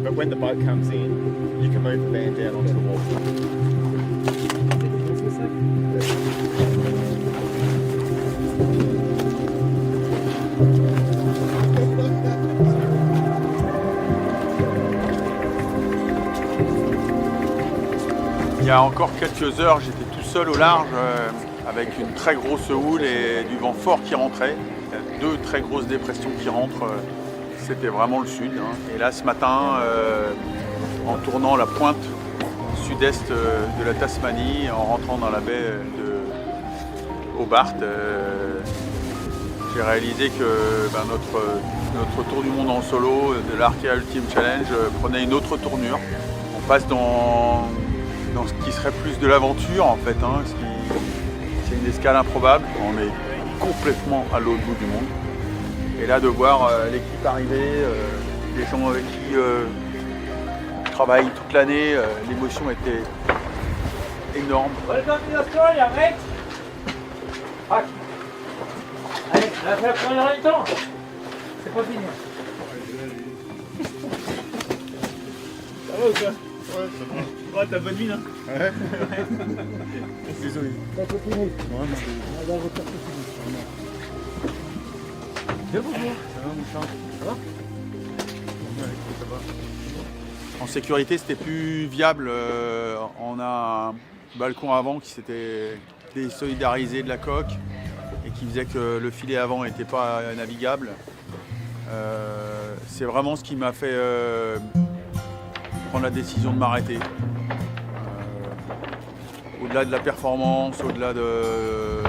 But when the boat comes in, you can move the van down onto the wall. Il y a encore quelques heures, j'étais tout seul au large avec une très grosse houle et du vent fort qui rentrait. Deux très grosses dépressions qui rentrent, c'était vraiment le sud. Et là ce matin, en tournant la pointe sud-est de la Tasmanie, en rentrant dans la baie de Hobart, j'ai réalisé que notre tour du monde en solo de l'Arkea Ultimate Challenge prenait une autre tournure. On passe dans ce qui serait plus de l'aventure en fait, c'est une escale improbable, on est complètement à l'autre bout du monde. Et là de voir l'équipe arriver, les gens avec qui je travaille toute l'année, l'émotion était énorme. Welcome to Australia, mate. Ah. Allez, on va faire la première en même temps. C'est pas fini. Ça va ou quoi? Ouais, ça va. Ouais, t'as bonne mine, hein? Ouais. Désolé. C'est pas fini. Ouais, non, On va refaire tout fini. bien bonjour. Ça va, mon chat? Ça va? Ouais, ça va. En sécurité, c'était plus viable. On a un balcon avant qui s'était désolidarisé de la coque et qui faisait que le filet avant n'était pas navigable. C'est vraiment ce qui m'a fait prendre la décision de m'arrêter. Au-delà de la performance, au-delà de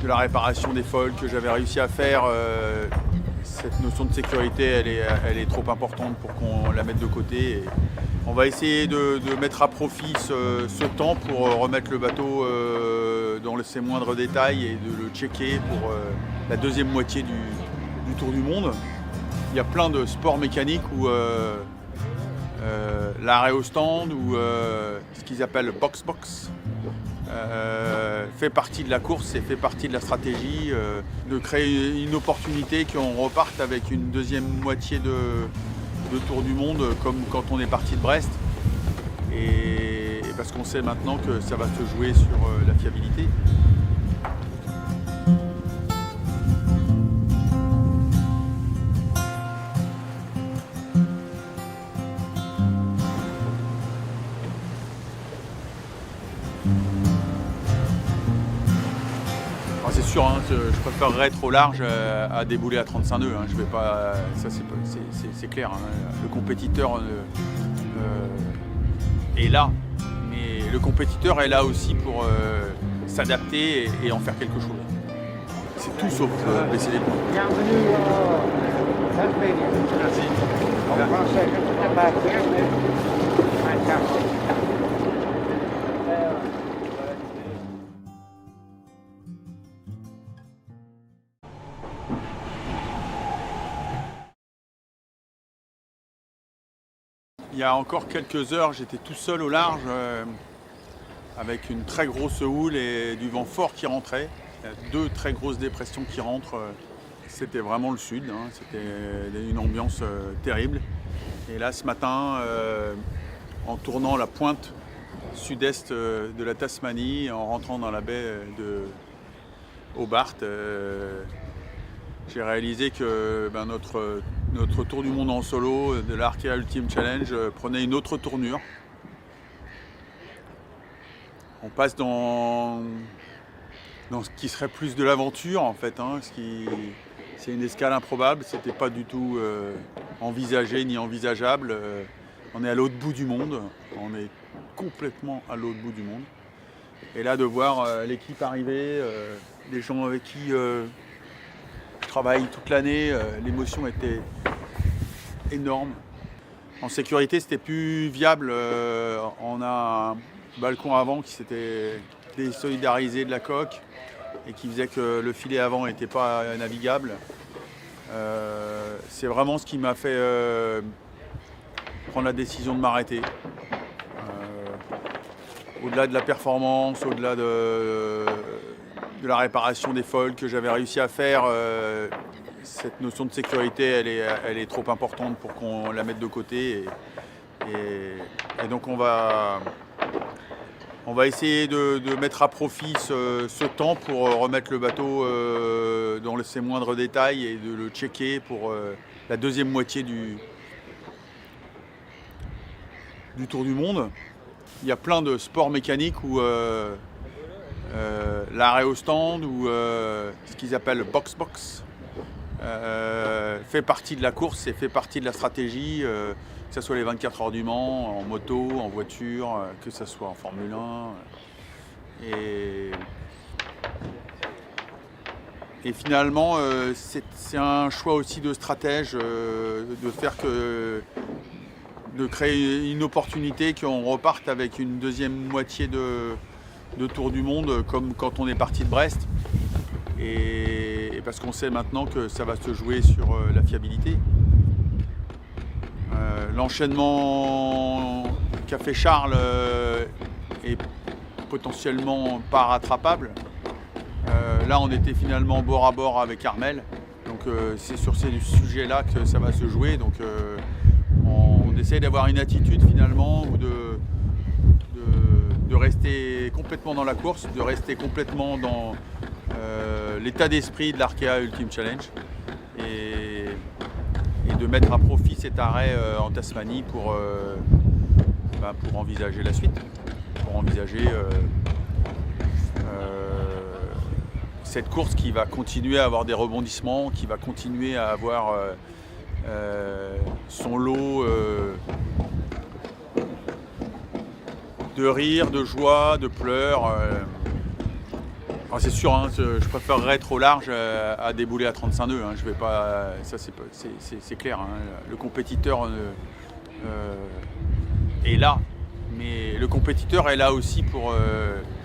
la réparation des foils que j'avais réussi à faire, cette notion de sécurité, elle est trop importante pour qu'on la mette de côté. Et on va essayer de mettre à profit ce temps pour remettre le bateau dans ses moindres détails et de le checker pour la deuxième moitié du Tour du Monde. Il y a plein de sports mécaniques où l'arrêt au stand ou ce qu'ils appellent le box-box fait partie de la course et fait partie de la stratégie de créer une opportunité qu'on reparte avec une deuxième moitié de Tour du Monde comme quand on est parti de Brest et parce qu'on sait maintenant que ça va se jouer sur la fiabilité. C'est sûr, je préférerais être au large à débouler à 35 nœuds. Je vais pas, ça c'est clair. Le compétiteur est là, mais le compétiteur est là aussi pour s'adapter et en faire quelque chose. C'est tout sauf baisser les bras. Bienvenue en Tasmanie. Merci. En français, je ne sais pas. Bienvenue. Fantastique. Il y a encore quelques heures, j'étais tout seul au large avec une très grosse houle et du vent fort qui rentrait. Deux très grosses dépressions qui rentrent. C'était vraiment le sud, c'était une ambiance terrible. Et là ce matin, en tournant la pointe sud-est de la Tasmanie, en rentrant dans la baie de Hobart, j'ai réalisé que notre tour du monde en solo de l'Arkea Ultimate Challenge prenait une autre tournure. On passe dans ce qui serait plus de l'aventure en fait, c'est une escale improbable, c'était pas du tout envisagé ni envisageable. On est à l'autre bout du monde, on est complètement à l'autre bout du monde. Et là de voir l'équipe arriver, les gens avec qui je travaille toute l'année, l'émotion était énorme. En sécurité, c'était plus viable. On a un balcon avant qui s'était désolidarisé de la coque et qui faisait que le filet avant n'était pas navigable. C'est vraiment ce qui m'a fait prendre la décision de m'arrêter. Au-delà de la performance, au-delà de la réparation des foils que j'avais réussi à faire, cette notion de sécurité, elle est trop importante pour qu'on la mette de côté. Et donc on va essayer de mettre à profit ce temps pour remettre le bateau dans ses moindres détails et de le checker pour la deuxième moitié du Tour du Monde. Il y a plein de sports mécaniques où l'arrêt au stand ou ce qu'ils appellent le box-box fait partie de la course et fait partie de la stratégie, que ce soit les 24 heures du Mans, en moto, en voiture, que ce soit en Formule 1. Et finalement, c'est un choix aussi de stratège de créer une opportunité qu'on reparte avec une deuxième moitié de Tour du Monde comme quand on est parti de Brest. Et parce qu'on sait maintenant que ça va se jouer sur la fiabilité. L'enchaînement qu'a fait Charles est potentiellement pas rattrapable. Là, on était finalement bord à bord avec Armel. Donc c'est sur ces sujets-là que ça va se jouer. Donc on essaye d'avoir une attitude finalement ou de rester complètement dans la course, de rester complètement dans l'état d'esprit de l'Arkea Ultimate Challenge et de mettre à profit cet arrêt en Tasmanie pour envisager la suite, pour envisager cette course qui va continuer à avoir des rebondissements, qui va continuer à avoir son lot de rire, de joie, de pleurs. C'est sûr, hein, je préférerais être au large à débouler à 35 nœuds. Hein, je vais pas, ça c'est clair. Hein, le compétiteur est là, mais le compétiteur est là aussi pour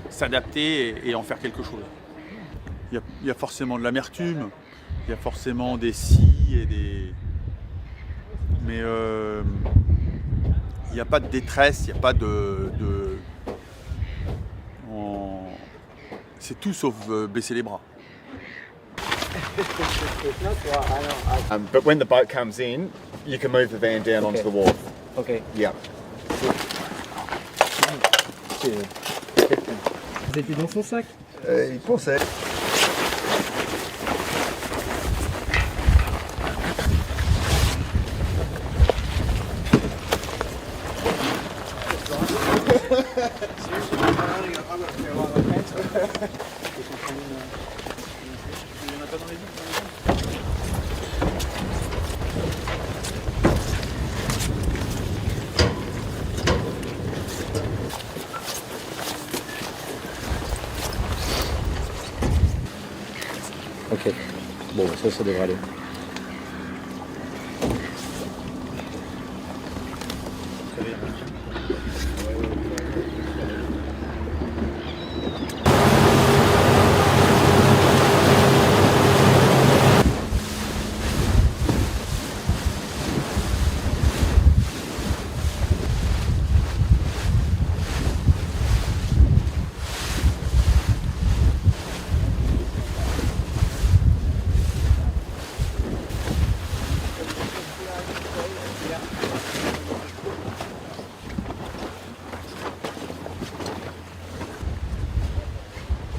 s'adapter et en faire quelque chose. Il y a forcément de l'amertume, il y a forcément des si et des... Mais il n'y a pas de détresse, il n'y a pas de... C'est tout sauf baisser les bras. But when the boat comes in, you can move the van down onto the wharf. Ok. Yeah. C'était dans son sac. Il pensait. Ok. Bon, ça devrait aller.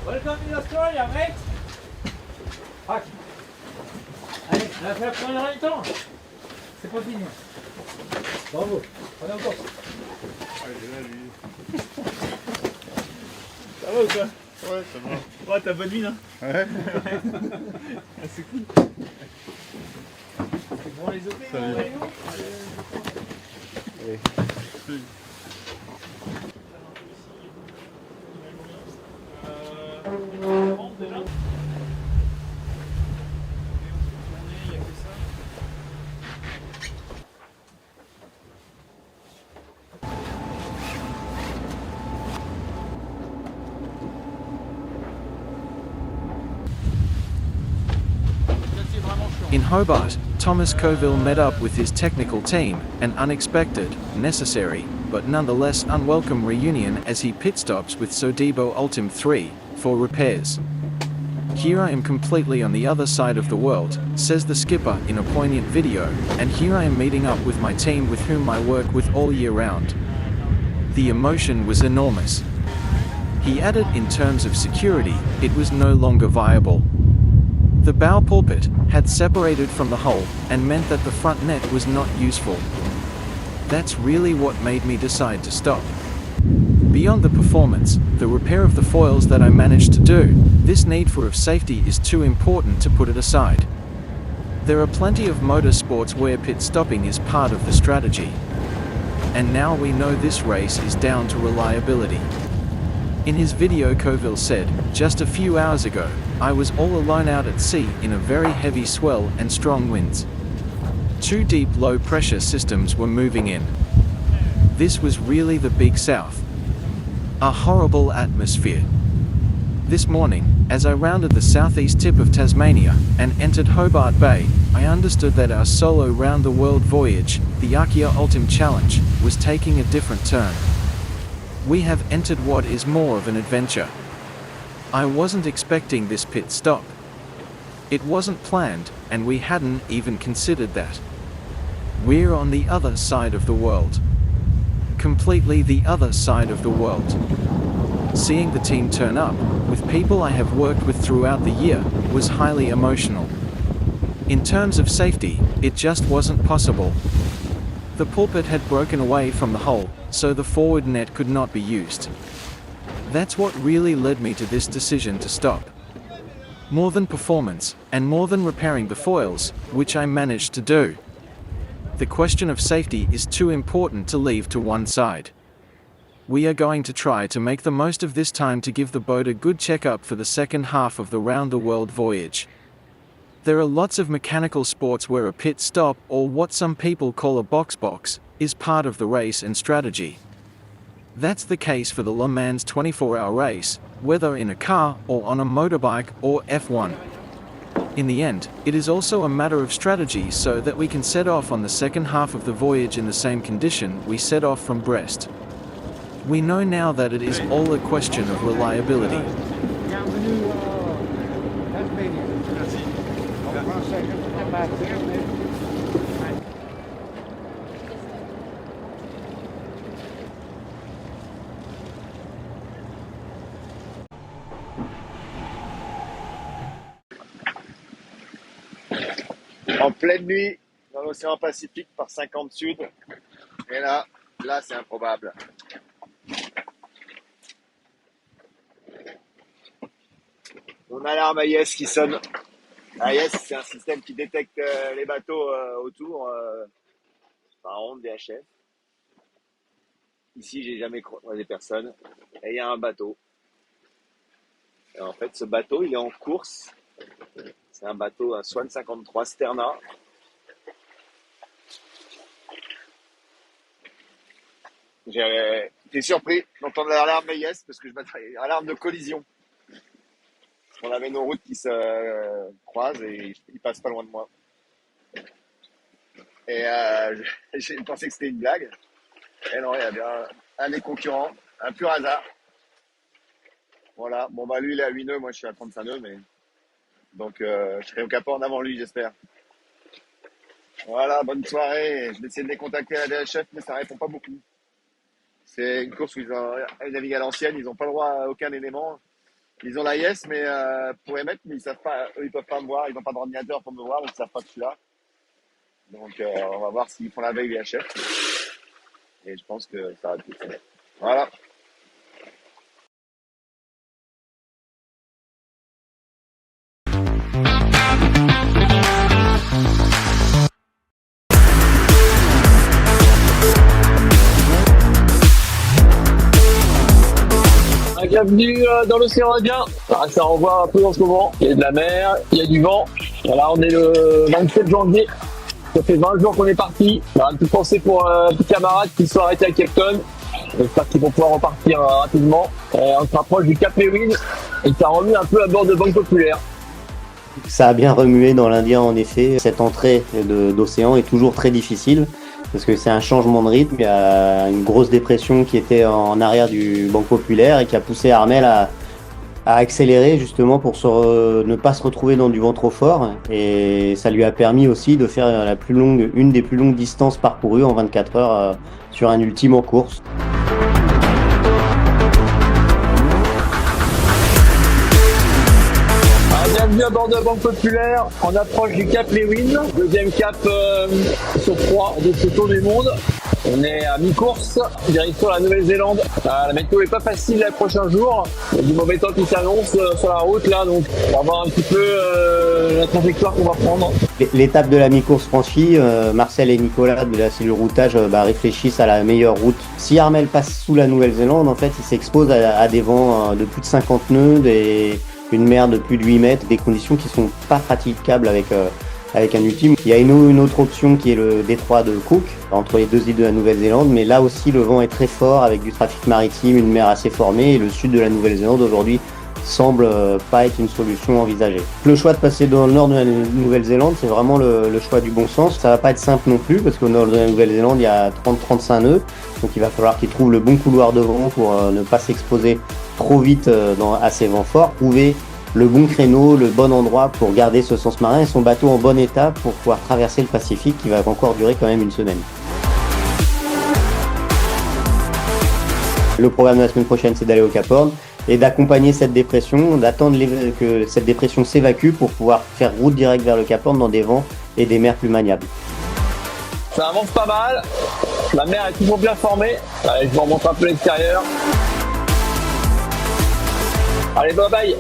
Welcome to Australia, mate. Hack. Allez, on a fait la première mi-temps. C'est pas fini. Bravo. Allez encore. Ça va ou quoi? Ouais, ça va. Ouais, t'as bonne mine, hein? Ouais. C'est cool. C'est bon les OP, Salut. Allez. In Hobart, Thomas Coville met up with his technical team, an unexpected, necessary, but nonetheless unwelcome reunion as he pit stops with Sodebo Ultim 3 for repairs. Here I am completely on the other side of the world, says the skipper in a poignant video, and here I am meeting up with my team with whom I work with all year round. The emotion was enormous. He added in terms of security, it was no longer viable. The bow pulpit had separated from the hull and meant that the front net was not useful. That's really what made me decide to stop. Beyond the performance, the repair of the foils that I managed to do, this need for safety is too important to put it aside. There are plenty of motorsports where pit stopping is part of the strategy. And now we know this race is down to reliability. In his video, Coville said, "Just a few hours ago, I was all alone out at sea in a very heavy swell and strong winds. 2 deep low-pressure systems were moving in. This was really the Big South. A horrible atmosphere. This morning, as I rounded the southeast tip of Tasmania and entered Hobart Bay, I understood that our solo round-the-world voyage, the Archaea Ultim Challenge, was taking a different turn. We have entered what is more of an adventure. I wasn't expecting this pit stop. It wasn't planned, and we hadn't even considered that. We're on the other side of the world. Completely the other side of the world." Seeing the team turn up, with people I have worked with throughout the year, was highly emotional. In terms of safety, it just wasn't possible. The pulpit had broken away from the hull, so the forward net could not be used. That's what really led me to this decision to stop. More than performance, and more than repairing the foils, which I managed to do. The question of safety is too important to leave to one side. We are going to try to make the most of this time to give the boat a good checkup for the second half of the round-the-world voyage. There are lots of mechanical sports where a pit stop, or what some people call a box, is part of the race and strategy. That's the case for the Le Mans 24-hour race, whether in a car or on a motorbike or F1. In the end, it is also a matter of strategy so that we can set off on the second half of the voyage in the same condition we set off from Brest. We know now that it is all a question of reliability. Bienvenue à Tasmania. En français, je ne sais pas dire, mais... En pleine nuit, dans l'océan Pacifique, par 50 sud. Et là c'est improbable. Mon alarme AIS qui sonne. AIS, c'est un système qui détecte les bateaux autour, par ondes, VHF. Ici, j'ai jamais croisé personne. Et il y a un bateau. Et en fait, ce bateau, il est en course. C'est un bateau, un Swan 53 Sterna. J'ai été surpris d'entendre l'alarme AIS parce que je m'attendais à l'alarme de collision. On avait nos routes qui se croisent et ils passent pas loin de moi. Et j'ai pensé que c'était une blague. Et non, il y a bien un des concurrents, un pur hasard. Voilà, bon bah lui il est à 8 nœuds, moi je suis à 35 nœuds, mais... Donc je serai au Cap Horn avant lui, j'espère. Voilà, bonne soirée. Je vais essayer de les contacter à la VHF, mais ça répond pas beaucoup. C'est une course où ils naviguent à l'ancienne, ils n'ont pas le droit à aucun élément. Ils ont l'AIS, mais pour émettre, mais ils savent pas, eux ils peuvent pas me voir, ils n'ont pas d'ordinateur pour me voir, donc ils savent pas que je suis là. Donc on va voir s'ils font la veille VHF. Et je pense que ça va être tout. Voilà. Bienvenue dans l'océan Indien. Ça envoie un peu en ce moment. Il y a de la mer, il y a du vent. Voilà, on est le 27 janvier. Ça fait 20 jours qu'on est parti. On a une petite pensée pour des camarades qui sont arrêtés à Cape Town. J'espère qu'ils vont pouvoir repartir rapidement. On se rapproche du Cap Lewin et ça remue un peu à bord de Banque Populaire. Ça a bien remué dans l'Indien en effet. Cette entrée d'océan est toujours très difficile parce que c'est un changement de rythme. Il y a une grosse dépression qui était en arrière du Banque Populaire et qui a poussé Armel a accéléré justement pour ne pas se retrouver dans du vent trop fort, et ça lui a permis aussi de faire une des plus longues distances parcourues en 24 heures sur un ultime en course. Bienvenue à bord de la Banque Populaire, on approche du Cap Lewin, deuxième cap sur 3 de ce tour du monde. On est à mi-course, direction la Nouvelle-Zélande. La météo est pas facile les prochains jours. Il y a du mauvais temps qui s'annonce sur la route là, donc on va voir un petit peu la trajectoire qu'on va prendre. L'étape de la mi-course franchie, Marcel et Nicolas de la cellule routage réfléchissent à la meilleure route. Si Armel passe sous la Nouvelle-Zélande, en fait, il s'expose à des vents de plus de 50 nœuds, une mer de plus de 8 mètres, des conditions qui sont pas praticables avec un ultime. Il y a une autre option qui est le détroit de Cook, entre les deux îles de la Nouvelle-Zélande, mais là aussi le vent est très fort avec du trafic maritime, une mer assez formée, et le sud de la Nouvelle-Zélande aujourd'hui semble pas être une solution envisagée. Le choix de passer dans le nord de la Nouvelle-Zélande, c'est vraiment le choix du bon sens. Ça va pas être simple non plus, parce qu'au nord de la Nouvelle-Zélande, il y a 30-35 nœuds, donc il va falloir qu'ils trouvent le bon couloir de vent pour ne pas s'exposer trop vite à ces vents forts, trouver le bon créneau, le bon endroit pour garder ce sens marin et son bateau en bon état pour pouvoir traverser le Pacifique qui va encore durer quand même une semaine. Le programme de la semaine prochaine, c'est d'aller au Cap Horn et d'accompagner cette dépression, d'attendre que cette dépression s'évacue pour pouvoir faire route directe vers le Cap Horn dans des vents et des mers plus maniables. Ça avance pas mal, la mer est toujours bien formée. Allez, je vous remontre un peu l'extérieur. Allez, bye bye.